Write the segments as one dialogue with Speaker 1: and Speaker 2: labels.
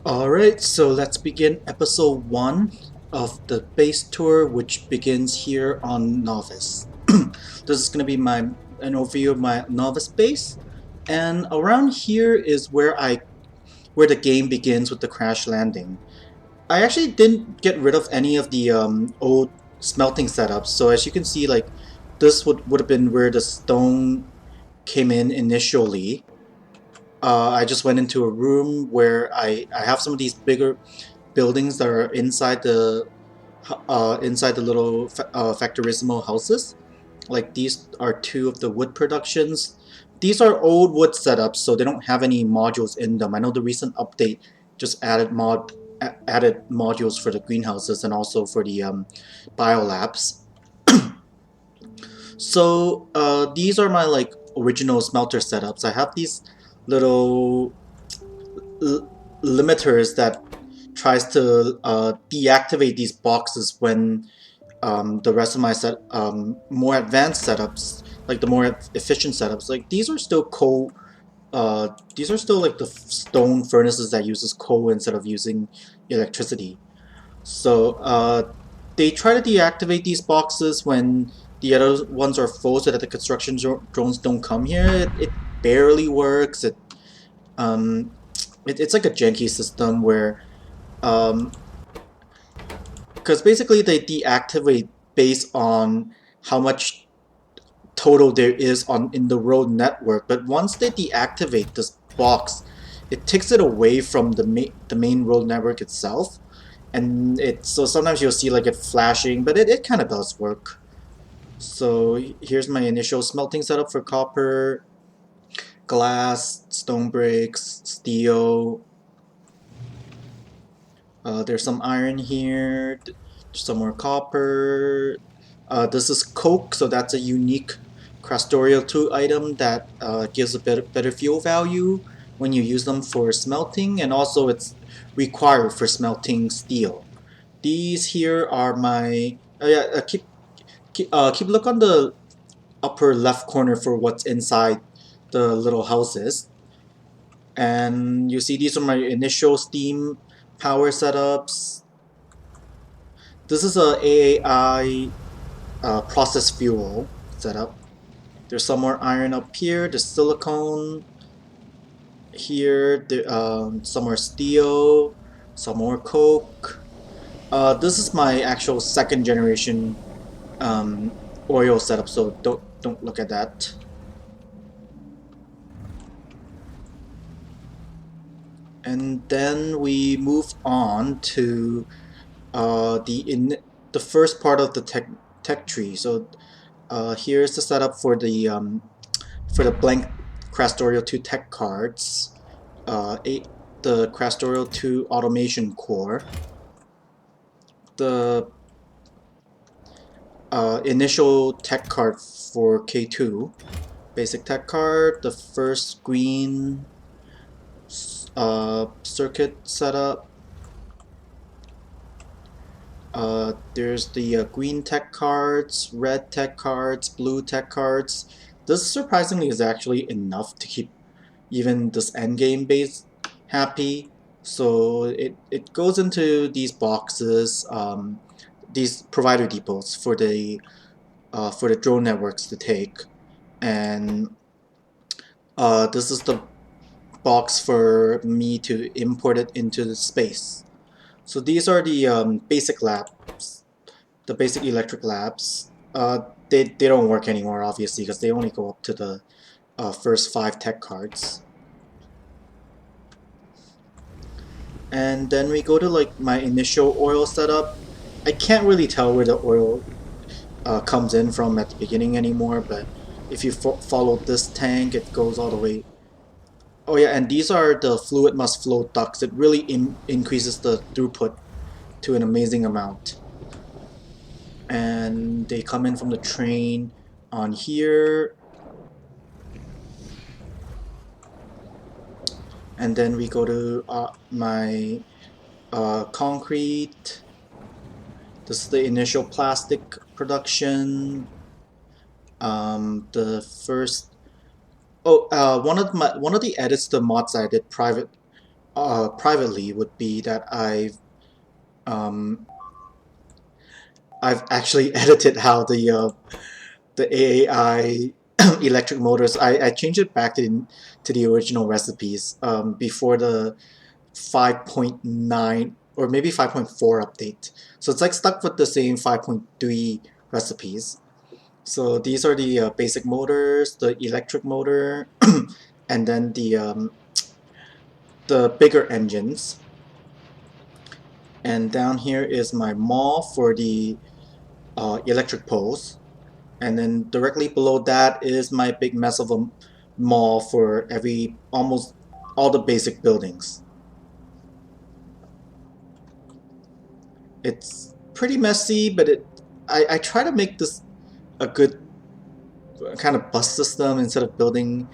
Speaker 1: Alright, so let's begin episode 1 of the base tour, which begins here on Nauvis. This is going to be an overview of my Nauvis base, and around here is where the game begins with the crash landing. I actually didn't get rid of any of the old smelting setups, so as you can see, like this would have been where the stone came in initially. I just went into a room where I have some of these bigger buildings that are inside the little Factorissimo houses. Like these are two of the wood productions. These are old wood setups, so they don't have any modules in them. I know the recent update just added modules for the greenhouses and also for the biolabs. So these are my like original smelter setups. I have these little limiters that tries to deactivate these boxes when the rest of my more advanced setups, like the more efficient setups, like these are still coal. These are still like the stone furnaces that uses coal instead of using electricity. So they try to deactivate these boxes when the other ones are full, so that the construction drones don't come here. It barely works. Um, it's like a janky system where um, because basically they deactivate based on how much total there is on in the road network. But once they deactivate this box, it takes it away from the main road network itself, and so sometimes you'll see like it flashing, but it kind of does work. So here's my initial smelting setup for copper, glass, stone bricks, steel. There's some iron here, some more copper. This is coke, so that's a unique Crastorial 2 item that gives a better fuel value when you use them for smelting, and also it's required for smelting steel. These here are my... yeah, keep look on the upper left corner for what's inside the little houses. And you see these are my initial steam power setups. This is a AAI process fuel setup. There's some more iron up here. There's silicone here. Some more steel. Some more coke. This is my actual second generation oil setup, so don't look at that. And then we move on to the first part of the tech tree. So here's the setup for the blank Crastorial 2 tech cards. The Crastorial 2 automation core. The initial tech card for K2. Basic tech card. The first green circuit setup. There's the green tech cards, red tech cards, blue tech cards. This surprisingly is actually enough to keep even this endgame base happy. So it goes into these boxes, these provider depots for the drone networks to take, and this is the box for me to import it into the space. So these are the basic labs, the basic electric labs. They don't work anymore, obviously, because they only go up to the first 5 tech cards. And then we go to like my initial oil setup. I can't really tell where the oil comes in from at the beginning anymore, but if you follow this tank, it goes all the way. Oh yeah, and these are the fluid must flow ducts. It really increases the throughput to an amazing amount. And they come in from the train on here. And then we go to my concrete. This is the initial plastic production. The first... Oh, one of the edits to the mods I did privately would be that um, I've actually edited how the AAI electric motors. I changed it back to the original recipes before the 5.9 or maybe 5.4 update. So it's like stuck with the same 5.3 recipes. So these are the basic motors, the electric motor, and then the bigger engines. And down here is my maw for the electric poles. And then directly below that is my big mess of a maw for almost all the basic buildings. It's pretty messy, but I try to make this a good kind of bus system instead of building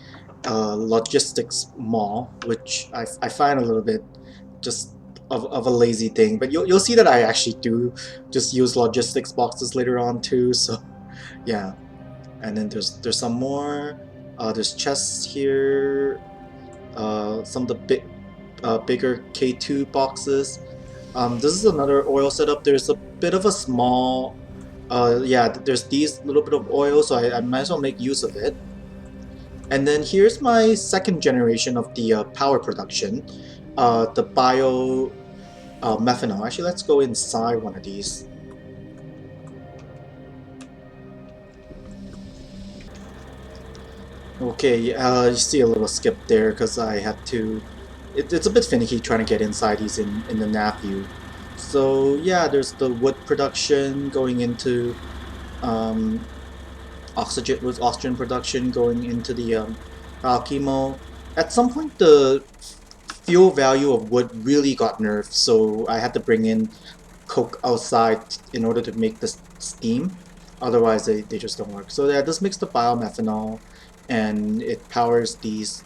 Speaker 1: a logistics mall, which I find a little bit just of a lazy thing. But you'll see that I actually do just use logistics boxes later on too. So yeah, and then there's some more. There's chests here. Some of the bigger K2 boxes. This is another oil setup. There's a bit of a small, yeah, there's these little bit of oil, so I might as well make use of it. And then here's my second generation of the power production, the bio methanol. Actually, let's go inside one of these. Okay, you see a little skip there because I had to. It's a bit finicky trying to get inside these in the nav view. So yeah, there's the wood production going into um, oxygen production going into the alchemo. At some point, the fuel value of wood really got nerfed, so I had to bring in coke outside in order to make this steam. Otherwise, they just don't work. So yeah, this makes the biomethanol, and it powers these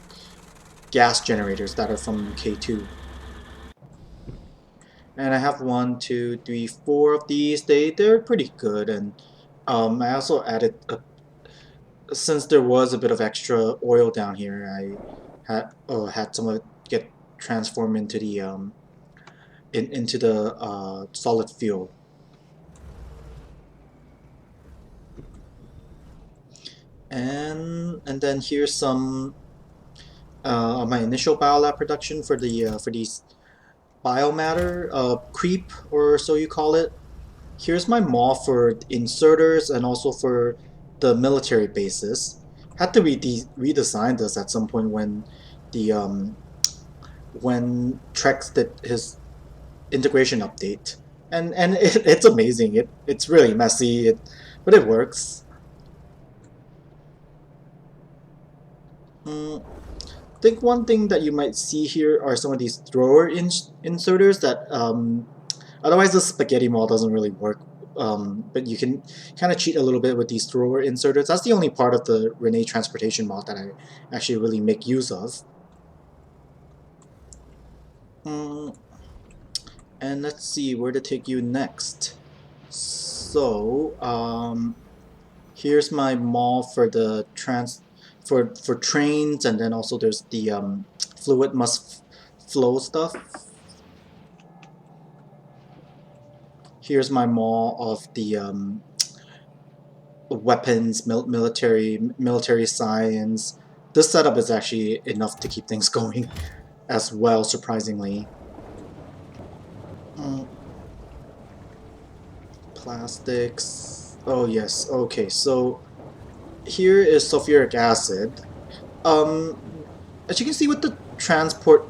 Speaker 1: gas generators that are from K2. And I have one, two, three, four of these. They're pretty good, and I also added since there was a bit of extra oil down here. I had some of it get transformed into the into the solid fuel. And then here's some my initial biolab production for these biomatter creep or so you call it. Here's my maw for inserters and also for the military bases. Had to redesign this at some point the when Trex did his integration update, and it's amazing. It's really messy, but it works. Mm, I think one thing that you might see here are some of these thrower inserters that otherwise the spaghetti mall doesn't really work. But you can kind of cheat a little bit with these thrower inserters. That's the only part of the Renee transportation mod that I actually really make use of. Mm, and let's see where to take you next. So, here's my mall for the for trains, and then also there's the fluid must flow stuff. Here's my mall of the weapons, military science. This setup is actually enough to keep things going as well, surprisingly. Mm, plastics. Oh yes. Okay, so here is sulfuric acid. As you can see with the transport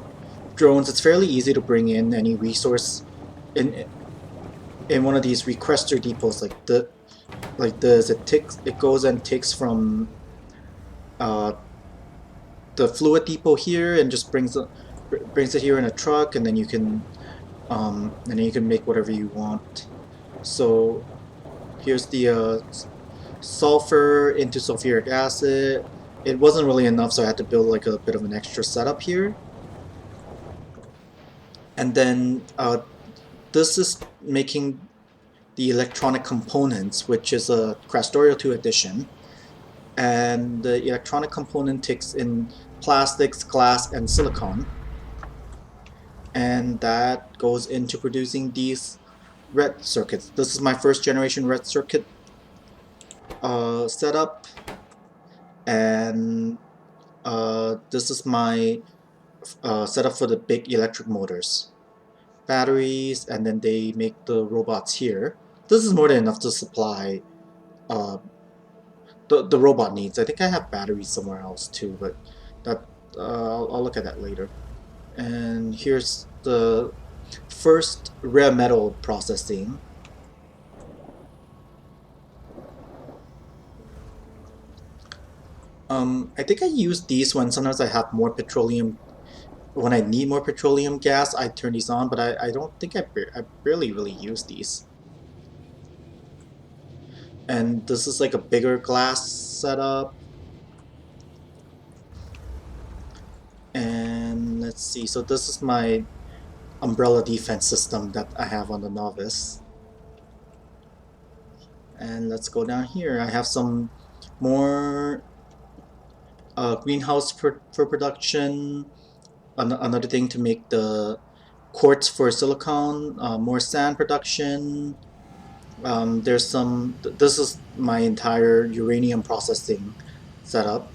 Speaker 1: drones, it's fairly easy to bring in any resource in one of these requester depots like this. It goes and takes from uh, the fluid depot here and just brings it here in a truck, and then you can make whatever you want. So here's the sulfur into sulfuric acid. It wasn't really enough, so I had to build like a bit of an extra setup here. And then this is making the electronic components, which is a Crastorial 2 edition. And the electronic component takes in plastics, glass, and silicon. and that goes into producing these red circuits. This is my first generation red circuit setup, and this is my setup for the big electric motors. Batteries, and then they make the robots here. This is more than enough to supply uh, the robot needs. I think I have batteries somewhere else too, but that I'll look at that later. And here's the first rare metal processing. I think I use these when sometimes I have more petroleum. When I need more petroleum gas, I turn these on, but I don't think I barely really use these. And this is like a bigger glass setup. And let's see, so this is my umbrella defense system that I have on the Nauvis. And let's go down here. I have some more greenhouse for production. Another thing to make the quartz for silicon, more sand production. There's some, this is my entire uranium processing setup.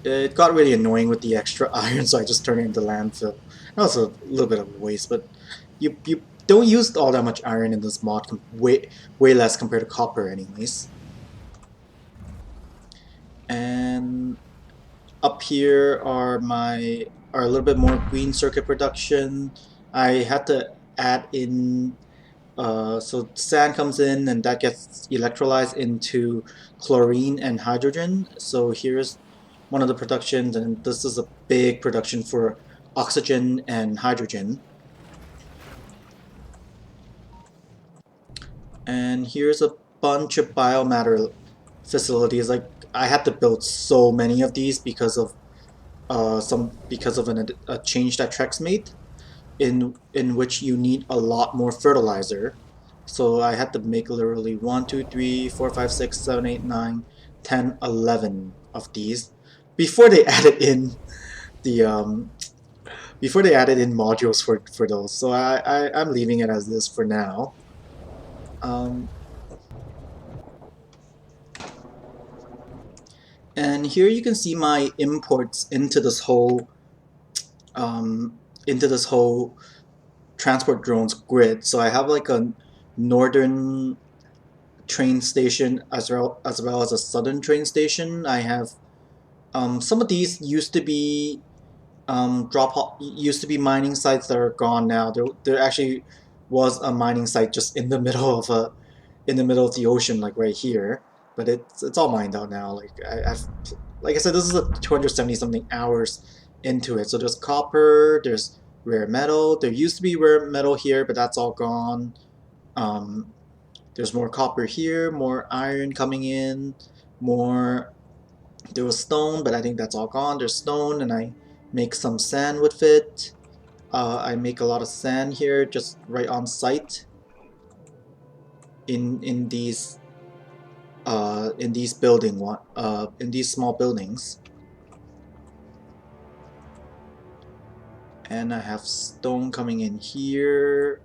Speaker 1: It got really annoying with the extra iron, so I just turned it into landfill. That was a little bit of a waste, but you don't use all that much iron in this mod, way less compared to copper anyways. And up here are a little bit more green circuit production. I had to add in so sand comes in and that gets electrolyzed into chlorine and hydrogen. So here's one of the productions, and this is a big production for oxygen and hydrogen. And here's a bunch of biomatter facilities. Like I had to build so many of these because of a change that Trex made, in which you need a lot more fertilizer. So I had to make literally 1, 2, 3, 4, 5, 6, 7, 8, 9, 10, 11 of these before they added in the before they added in modules for those. So I'm leaving it as this for now. Um, and here you can see my imports um, into this whole transport drones grid. So I have like a northern train station as well as a southern train station. I have some of these used to be mining sites that are gone now. There actually was a mining site just in the middle of the ocean, like right here, but it's all mined out now. Like I said, this is a 270 something hours into it. So there's copper, there's rare metal. There used to be rare metal here, but that's all gone. Um, there's more copper here, more iron coming in, more. There was stone, but I think that's all gone. There's stone, and I make some sand with it. I make a lot of sand here, just right on site. In these in these small buildings. And I have stone coming in here.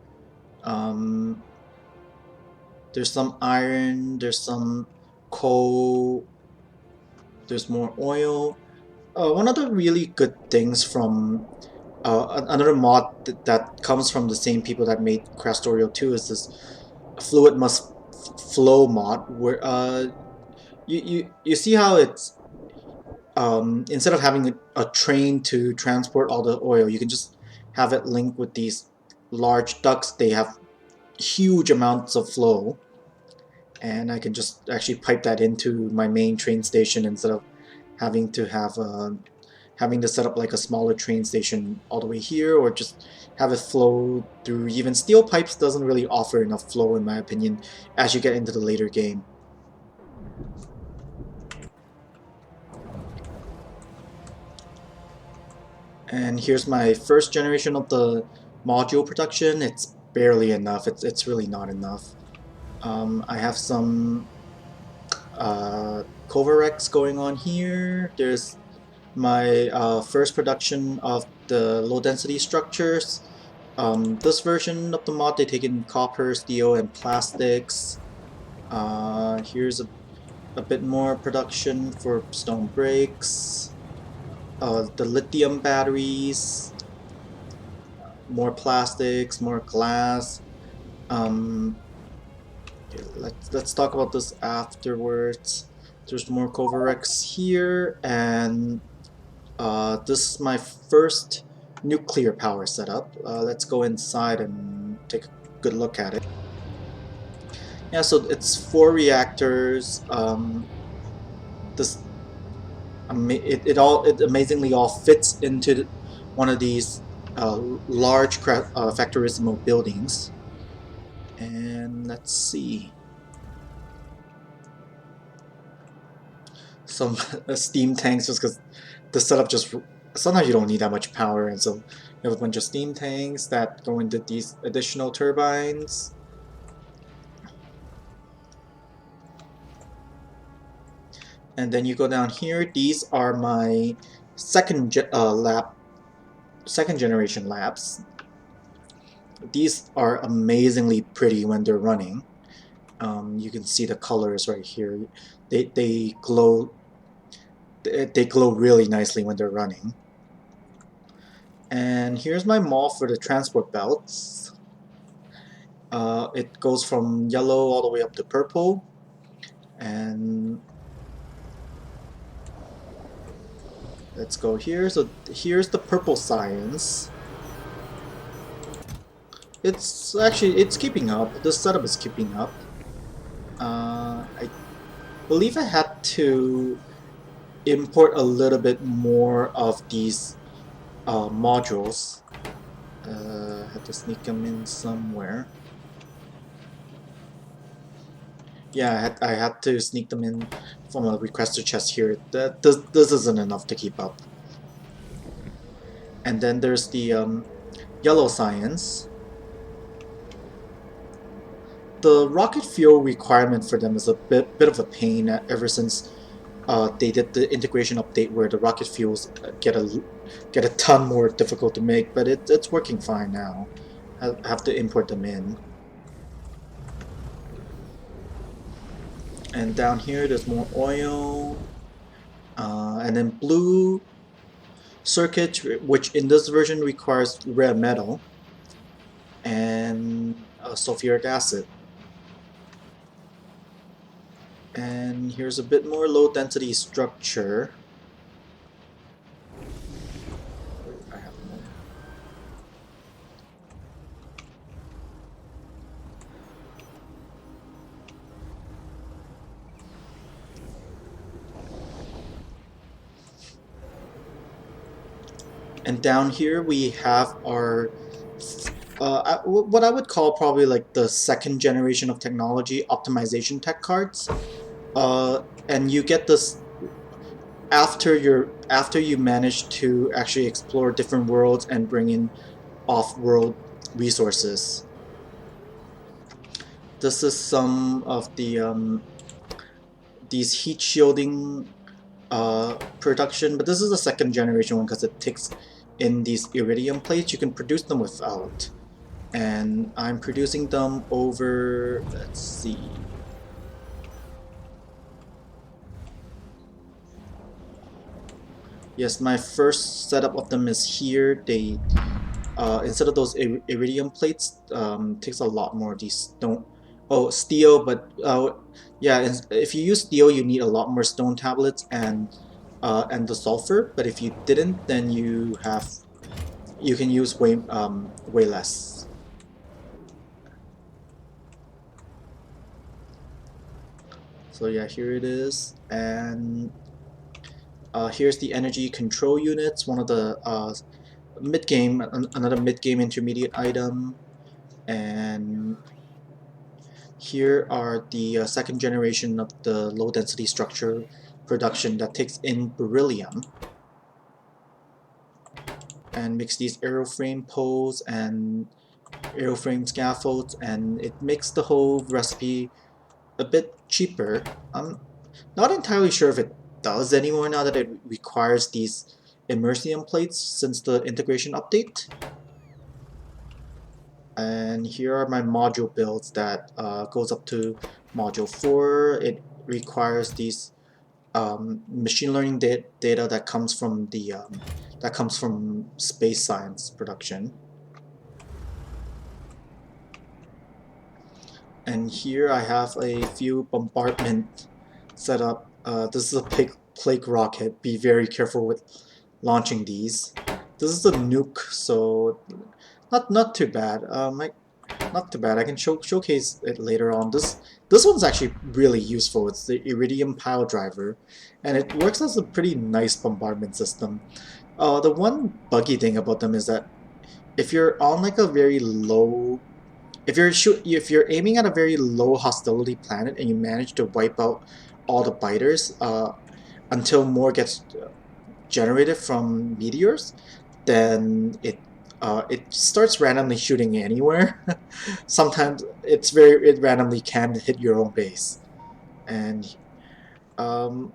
Speaker 1: Um, there's some iron. There's some coal. There's more oil. One of the really good things from another mod that comes from the same people that made Crastorio 2 is this fluid must flow mod, where you see how it's instead of having a train to transport all the oil, you can just have it linked with these large ducts. They have huge amounts of flow, and I can just actually pipe that into my main train station instead of having to having to set up like a smaller train station all the way here, or just have it flow through. Even steel pipes doesn't really offer enough flow in my opinion as you get into the later game. And here's my first generation of the module production. It's barely enough. It's really not enough. I have some Covarex going on here. There's my first production of the low density structures. This version of the mod, they take in copper, steel, and plastics. Here's a bit more production for stone bricks. The lithium batteries, more plastics, more glass. Um, okay, let's talk about this afterwards. There's more Covarex here, and this is my first nuclear power setup. Let's go inside and take a good look at it. Yeah, so it's 4 reactors. This it amazingly all fits into one of these large Factorissimo buildings. And let's see, some steam tanks, just because the setup just sometimes you don't need that much power, and so you have a bunch of steam tanks that go into these additional turbines. And then you go down here. These are my second generation labs. These are amazingly pretty when they're running. You can see the colors right here. They glow. They glow really nicely when they're running. And here's my mall for the transport belts. It goes from yellow all the way up to purple. And let's go here. So here's the purple science. It's keeping up. The setup is keeping up. I believe I had to import a little bit more of these modules. Had to sneak them in somewhere. Yeah, I had to sneak them in from a requester chest here. This isn't enough to keep up. And then there's the yellow science. The rocket fuel requirement for them is a bit of a pain ever since they did the integration update where the rocket fuels get a ton more difficult to make, but it's working fine now. I have to import them in. And down here there's more oil, and then blue circuit, which in this version requires rare metal, and sulfuric acid. And here's a bit more low density structure. I have more. And down here we have our what I would call probably like the second generation of technology optimization tech cards. And you get this after you manage to actually explore different worlds and bring in off-world resources. This is some of these heat shielding production, but this is the second generation one because it takes in these iridium plates. You can produce them without, and I'm producing them over, let's see, yes, my first setup of them is here. They instead of those iridium plates, takes a lot more of these stone. Oh, steel, but yeah, if you use steel, you need a lot more stone tablets and the sulfur. But if you didn't, then you can use way less. So yeah, here it is, and here's the energy control units. One of the mid-game, another mid-game intermediate item, and here are the second generation of the low density structure production that takes in beryllium and makes these aeroframe poles and aeroframe scaffolds, and it makes the whole recipe a bit cheaper. I'm not entirely sure if it does anymore now that it requires these immersium plates since the integration update. And here are my module builds that goes up to module 4. It requires these machine learning data that comes from space science production. And here I have a few bombardment set up. This is a plague rocket. Be very careful with launching these. This is a nuke, so not too bad. Not too bad. I can showcase it later on. This one's actually really useful. It's the Iridium Pile Driver, and it works as a pretty nice bombardment system. The one buggy thing about them is that if you're on like a very low, if you're aiming at a very low hostility planet and you manage to wipe out all the biters until more gets generated from meteors, then it starts randomly shooting anywhere. Sometimes it randomly can hit your own base, and um,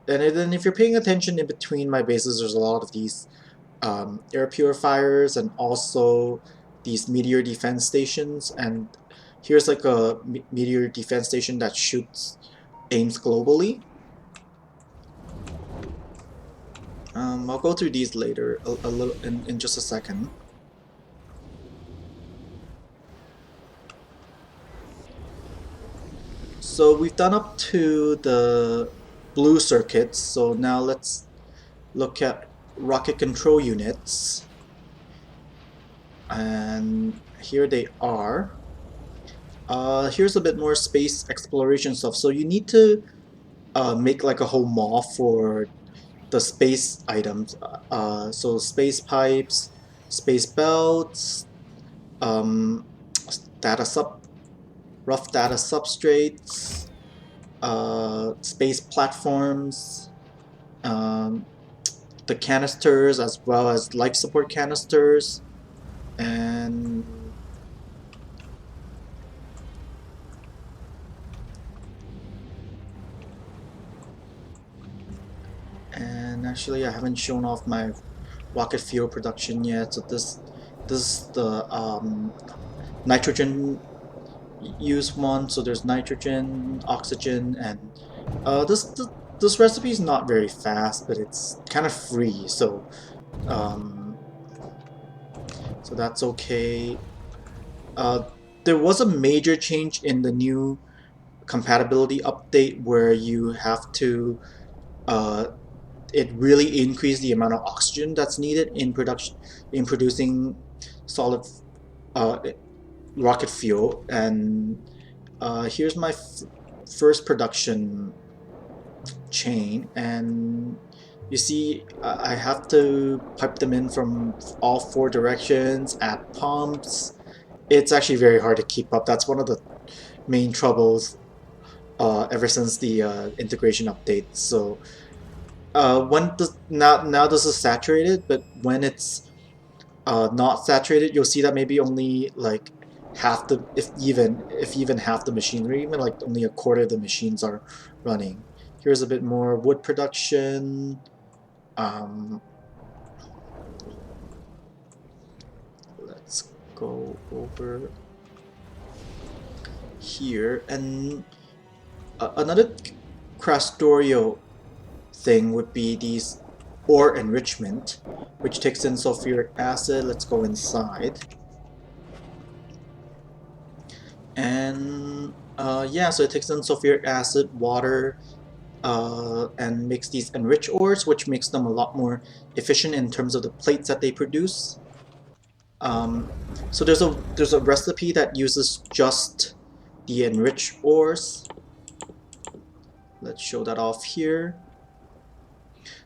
Speaker 1: and then if you're paying attention in between my bases, there's a lot of these air purifiers and also these meteor defense stations. And here's like a meteor defense station that aims globally. I'll go through these later a little in just a second. So we've done up to the blue circuits, so now let's look at rocket control units. And here they are. Here's a bit more space exploration stuff. So you need to make like a whole mall for the space items. So space pipes, space belts, um, rough data substrates, space platforms, um, the canisters as well as life support canisters, and actually I haven't shown off my rocket fuel production yet. So this is the nitrogen use one. So there's nitrogen, oxygen, and this recipe is not very fast, but it's kind of free. So so that's okay. There was a major change in the new compatibility update where you have to it really increased the amount of oxygen that's needed in producing solid uh, rocket fuel. And here's my first production chain, and you see I have to pipe them in from all 4 directions, add pumps. It's actually very hard to keep up. That's one of the main troubles ever since the integration update. So now this is saturated, but when it's not saturated, you'll see that maybe only like half the, if even half the machinery, even like only a quarter of the machines are running. Here's a bit more wood production. Let's go over here, and another Crastorio thing would be these ore enrichment, which takes in sulfuric acid. Let's go inside. And yeah, so it takes in sulfuric acid, water, and makes these enriched ores, which makes them a lot more efficient in terms of the plates that they produce. So there's a recipe that uses just the enriched ores. Let's show that off here.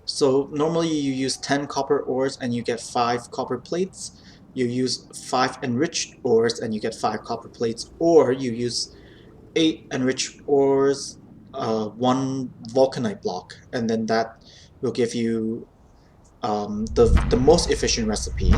Speaker 1: So normally you use 10 copper ores and you get 5 copper plates. You use 5 enriched ores and you get 5 copper plates, or you use 8 enriched ores, 1 vulcanite block, and then that will give you the most efficient recipe.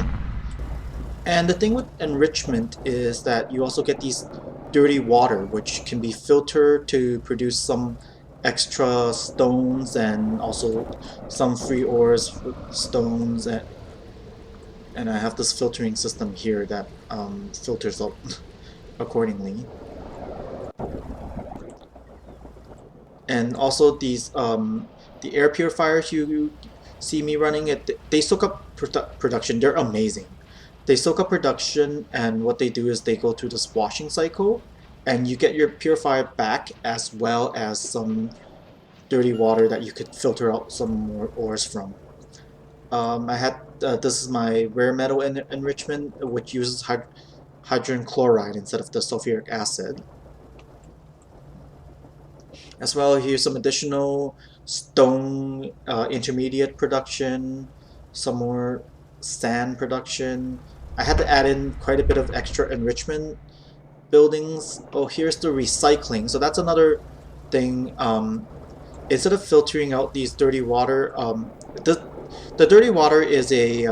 Speaker 1: And the thing with enrichment is that you also get these dirty water, which can be filtered to produce some extra stones and also some free ores for stones, and I have this filtering system here that filters out accordingly. And also these the air purifiers you see me running it, they soak up production. They're amazing. They soak up production, and what they do is they go through this washing cycle, and you get your purifier back as well as some dirty water that you could filter out some more ores from. I had this is my rare metal enrichment, which uses hydrogen chloride instead of the sulfuric acid. As well, here's some additional stone intermediate production, some more sand production. I had to add in quite a bit of extra enrichment buildings. Oh, here's the recycling. So that's another thing. Instead of filtering out these dirty water, the dirty water is a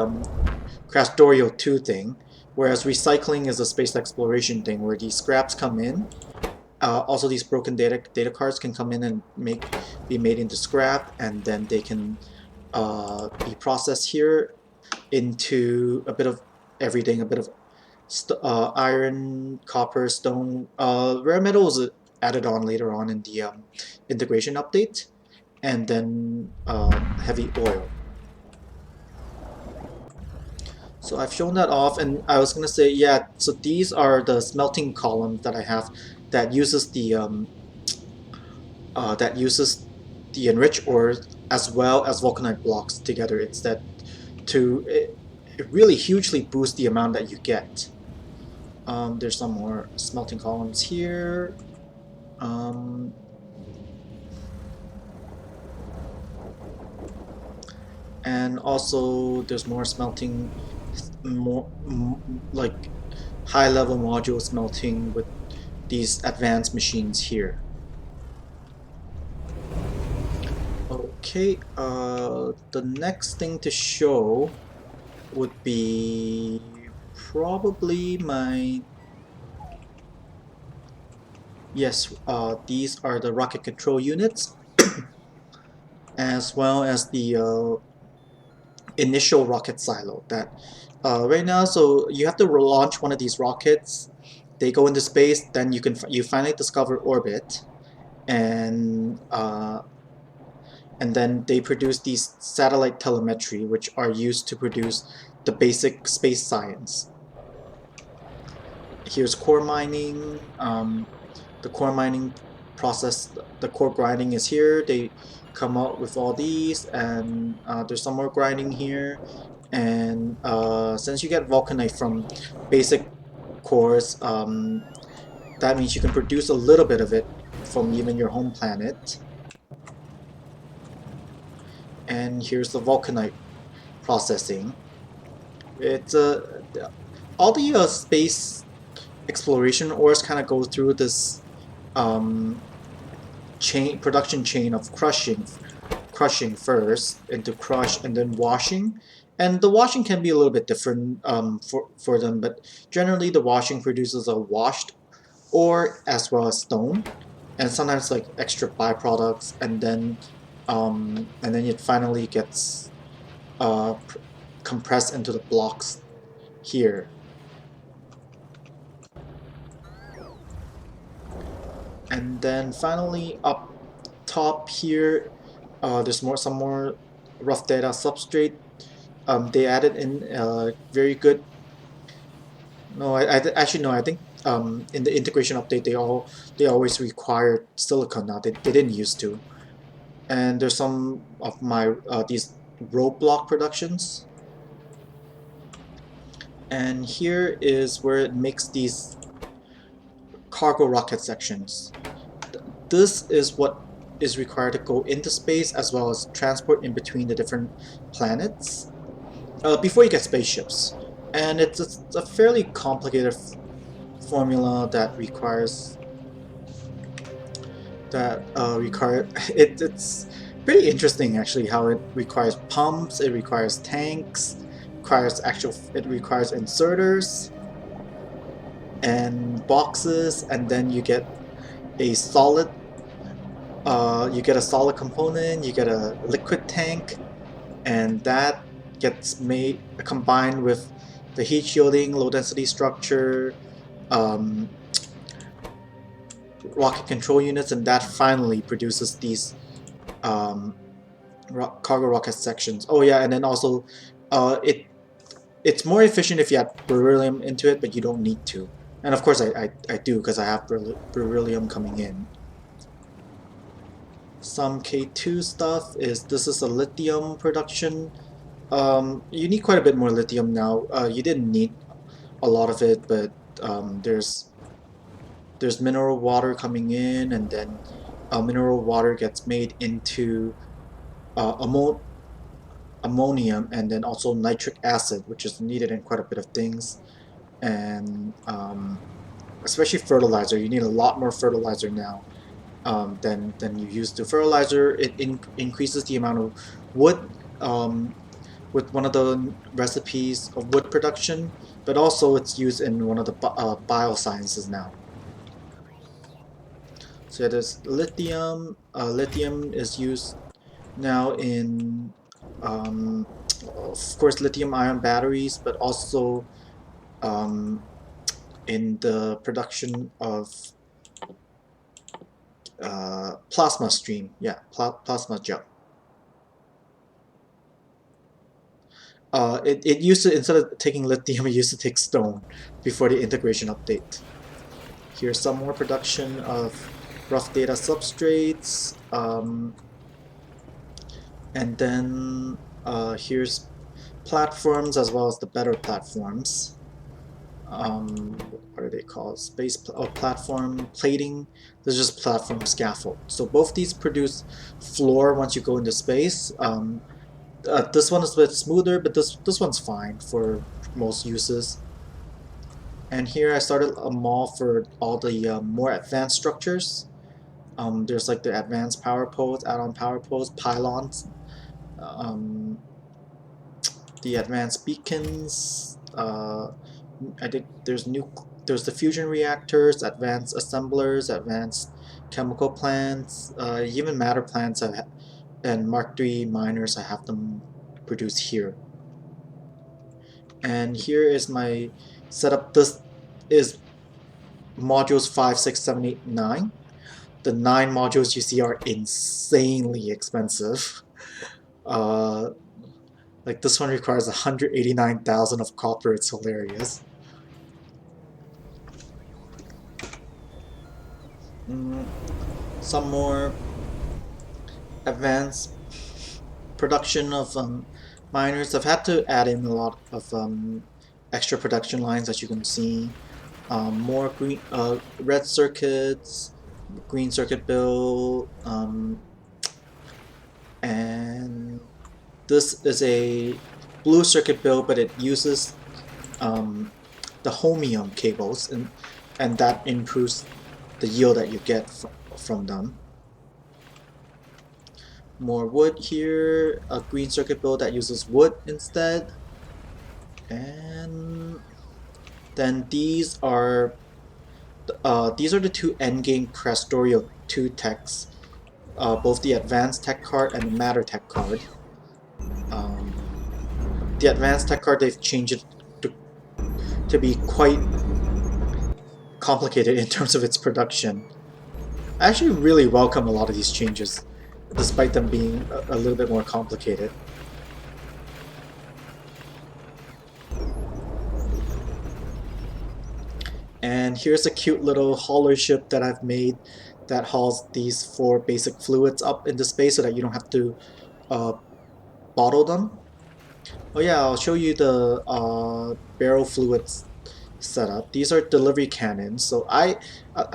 Speaker 1: Craftorio 2 thing, whereas recycling is a space exploration thing where these scraps come in. Also, these broken data cards can come in and be made into scrap, and then they can be processed here into a bit of everything, a bit of iron, copper, stone. Rare metals added on later on in the integration update, and then heavy oil. So I've shown that off, and I was gonna say, yeah. So these are the smelting columns that I have that uses the enriched ores as well as vulcanite blocks together. It's that it really hugely boosts the amount that you get. There's some more smelting columns here. And also there's more smelting, like high-level module smelting with these advanced machines here. Okay, the next thing to show would be probably my... Yes, these are the rocket control units, as well as the initial rocket silo that right now, so you have to launch one of these rockets, they go into space, then you finally discover orbit, and then they produce these satellite telemetry, which are used to produce the basic space science. Here's core mining. The core mining process, the core grinding is here. They come out with all these, and there's some more grinding here. And since you get vulcanite from basic cores, that means you can produce a little bit of it from even your home planet. And here's the vulcanite processing. It's all the space exploration ores kind of go through this production chain of crushing first into crush and then washing, and the washing can be a little bit different for them, but generally the washing produces a washed ore as well as stone, and sometimes like extra byproducts, and then it finally gets compressed into the blocks here. And then finally up top here, there's some more rough data substrate. They added in very good. No, actually no. I think in the integration update they always required silicon now. They didn't used to. And there's some of my these roadblock productions. And here is where it makes these cargo rocket sections. This is what is required to go into space as well as transport in between the different planets before you get spaceships. And it's a fairly complicated formula that requires it's pretty interesting actually how it requires pumps, it requires tanks, it requires inserters and boxes, and then you get a solid You get a solid component, you get a liquid tank, and that gets made combined with the heat shielding, low density structure, um, rocket control units, and that finally produces these um, cargo rocket sections. Oh yeah, and then also it's more efficient if you add beryllium into it, but you don't need to. And of course I do because I have beryllium coming in. Some K2 stuff is this is a lithium production. You need quite a bit more lithium now. You didn't need a lot of it, but there's mineral water coming in, and then mineral water gets made into ammonium, and then also nitric acid, which is needed in quite a bit of things, and especially fertilizer. You need a lot more fertilizer now than you used to. Fertilizer increases the amount of wood with one of the recipes of wood production, but also it's used in one of the biosciences now. So yeah, there's lithium. Lithium is used now in, um, of course, lithium-ion batteries, but also um, in the production of plasma stream. Yeah, plasma gel. It used to, instead of taking lithium, it used to take stone before the integration update. Here's some more production of rough data substrates. And then here's platforms as well as the better platforms. What are they called? Space platform plating. This is just platform scaffold. So both these produce floor once you go into space. This one is a bit smoother, but this one's fine for most uses. And here I started a mall for all the more advanced structures. There's like the advanced power poles, add-on power poles, pylons, um, the advanced beacons. I think there's the fusion reactors, advanced assemblers, advanced chemical plants, even matter plants, and Mark III miners. I have them produced here. And here is my setup. This is modules 5, 6, 7, 8, 9. The 9 modules you see are insanely expensive. Uh, like this one requires 189,000 of copper. It's hilarious. Some more advanced production of miners. I've had to add in a lot of extra production lines, as you can see. More red circuits, green circuit build, and this is a blue circuit build, but it uses the homium cables, and that improves the yield that you get from them. More wood here, a green circuit build that uses wood instead, and then these are the two endgame Prestorio 2 techs, both the advanced tech card and the matter tech card. The advanced tech card, they've changed it to be quite complicated in terms of its production. I actually really welcome a lot of these changes, despite them being a little bit more complicated. And here's a cute little hauler ship that I've made that hauls these 4 basic fluids up into space so that you don't have to uh, bottle them. Oh yeah, I'll show you the barrel fluids setup. These are delivery cannons. So I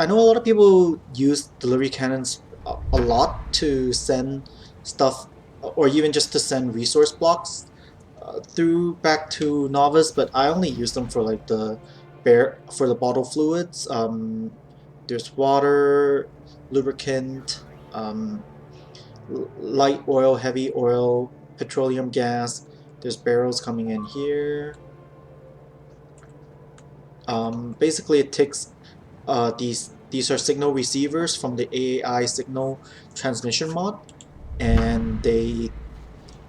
Speaker 1: know a lot of people use delivery cannons a lot to send stuff, or even just to send resource blocks through back to Nauvis, but I only use them for like for the bottle fluids. There's water, lubricant, light oil, heavy oil, petroleum gas. There's barrels coming in here. Basically, it takes these these are signal receivers from the AAI signal transmission mod, and they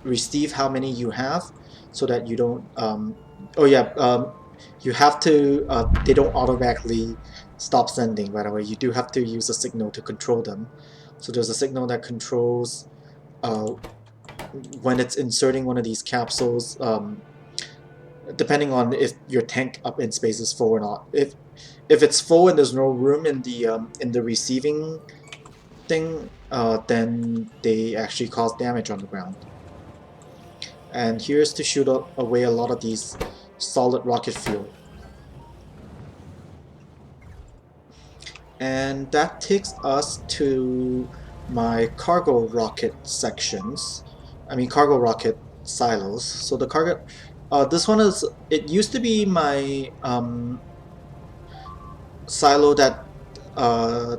Speaker 1: receive how many you have so that you don't oh yeah you have to they don't automatically stop sending, by the way. You do have to use a signal to control them. So there's a signal that controls uh, when it's inserting one of these capsules, depending on if your tank up in space is full or not. If it's full and there's no room in the receiving thing, then they actually cause damage on the ground. And here's to shoot away a lot of these solid rocket fuel. And that takes us to my cargo rocket sections. I mean cargo rocket silos. So the cargo, this one is, it used to be my silo that uh,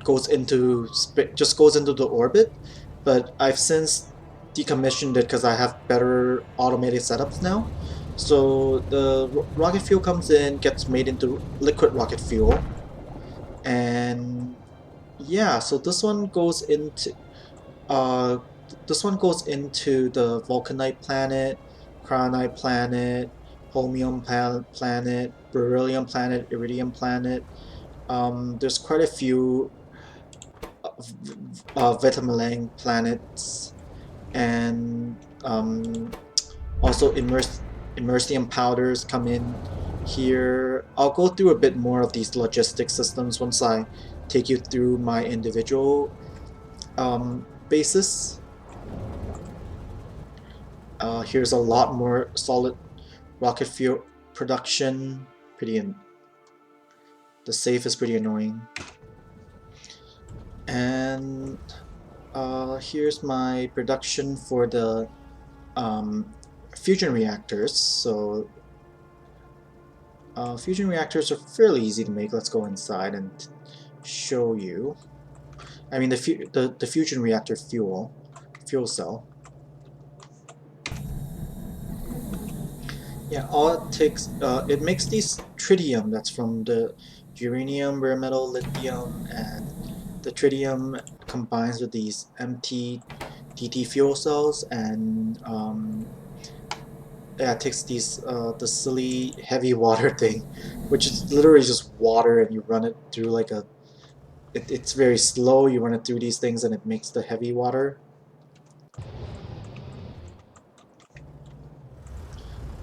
Speaker 1: goes into just goes into the orbit, but I've since decommissioned it because I have better automated setups now. So the rocket fuel comes in, gets made into liquid rocket fuel, and yeah, so uh, this one goes into the vulcanite planet, cryonite planet, holmium planet, beryllium planet, iridium planet. There's quite a few Vitamelang planets, and also immersium powders come in here. I'll go through a bit more of these logistic systems once I take you through my individual bases. Here's a lot more solid rocket fuel production. The safe is pretty annoying. And here's my production for the fusion reactors. So fusion reactors are fairly easy to make. Let's go inside and show you. I mean the fusion reactor fuel cell. Yeah, all it takes, it makes these tritium that's from the uranium, rare metal, lithium, and the tritium combines with these empty DT fuel cells, and yeah, it takes these the silly heavy water thing, which is literally just water, and you run it through like a. It's very slow. You run it through these things, and it makes the heavy water.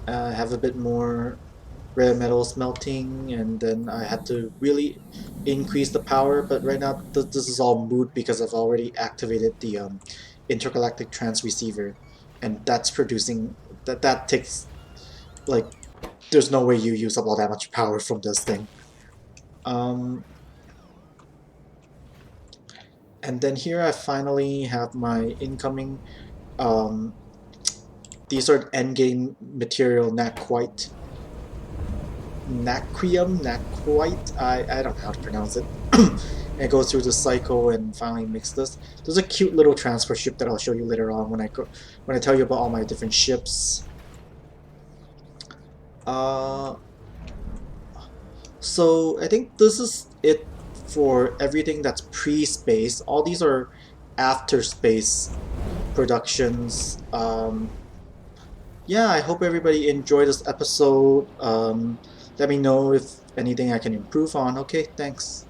Speaker 1: I have a bit more rare metal smelting, and then I had to really increase the power, but right now this is all moot because I've already activated the intergalactic transceiver, and that's producing that takes like there's no way you use up all that much power from this thing. Um, and then here I finally have my incoming these are endgame material, not quite naquite. I don't know how to pronounce it. And it goes through the cycle and finally mix this. There's a cute little transfer ship that I'll show you later on when I tell you about all my different ships. So I think this is it for everything that's pre-space. All these are after space productions. Yeah, I hope everybody enjoyed this episode. Let me know if anything I can improve on. Okay, thanks.